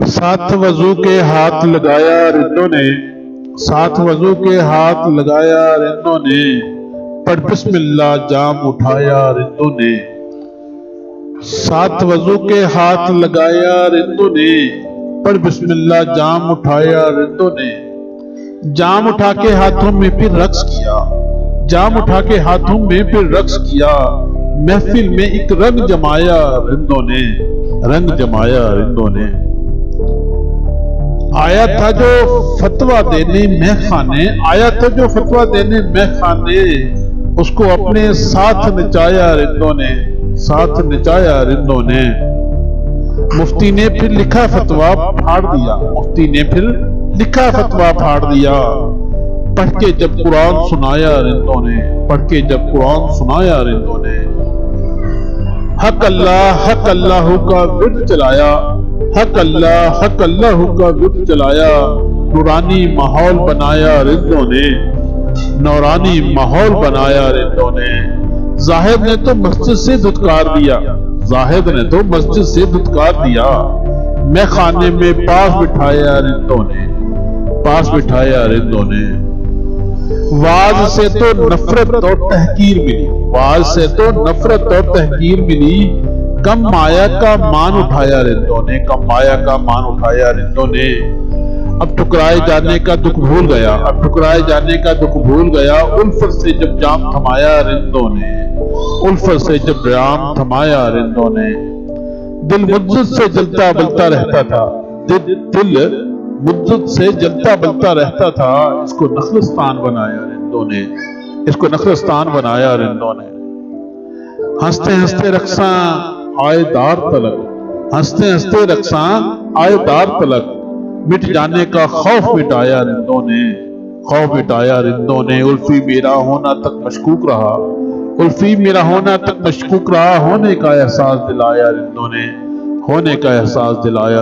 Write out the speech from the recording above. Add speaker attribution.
Speaker 1: ساتھ وضو کے ہاتھ لگایا رندوں نے، ساتھ وضو کے ہاتھ لگایا رندوں نے، پڑھ بسم اللہ جام اٹھایا رندوں نے۔ ساتھ وضو کے ہاتھ لگایا رندوں نے، پڑھ بسم اللہ جام اٹھایا رندوں نے۔ جام اٹھا کے ہاتھوں میں پھر رقص کیا، جام اٹھا کے ہاتھوں میں پھر رقص کیا، محفل میں ایک رنگ جمایا رندوں نے، رنگ جمایا رندوں نے۔ آیا تھا جو فتویٰ دینے مے خانے، آیا تھا جو فتویٰ دینے مے خانے، اس کو اپنے ساتھ نچایا رندوں نے، ساتھ نچایا رندوں نے۔ مفتی نے پھر لکھا فتویٰ پھاڑ دیا، مفتی نے پھر لکھا فتویٰ پھاڑ دیا، پڑھ کے جب قرآن سنایا رندوں نے، پڑھ کے جب قرآن سنایا رندوں نے۔ حق اللہ کا ورد چلایا، حق اللہ کا ورد چلایا، نورانی ماحول بنایا رندوں نے، نورانی ماحول بنایا رندوں نے۔ زاہد نے تو مسجد سے دھتکار دیا، زاہد نے تو مسجد سے دھتکار دیا، میں خانے میں پاس بٹھایا رندوں نے، پاس بٹھایا رندوں نے۔ واز سے تو نفرت اور تحقیر ملی، واز سے تو نفرت اور تحقیر ملی، کم مایا کا مان اٹھایا رندوں نے، کم مایا کا مان اٹھایا رندوں نے۔ اب ٹھکرائے جانے کا دکھ بھول گیا، اب ٹھکرائے جانے کا دکھ بھول گیا، الفت سے جب جام تھمایا رندوں نے، الفت سے جب جام تھمایا رندوں نے۔ دل مدت سے جلتا بلتا رہتا تھا، دل مدت سے جلتا بلتا رہتا تھا، اس کو نخلستان بنایا رندوں نے، اس کو نخلستان بنایا رندوں نے۔ ہنستے ہنستے رقصاں آئے دار تلک، ہنستے ہنستے رقصاں آئے دار تلک، مٹ جانے کا خوف مٹایا رندوں نے، خوف مٹایا رندوں نے۔ الفی میرا ہونا تک مشکوک رہا، الفی میرا ہونا تک مشکوک رہا، ہونے کا احساس دلایا رندوں نے، ہونے کا احساس دلایا۔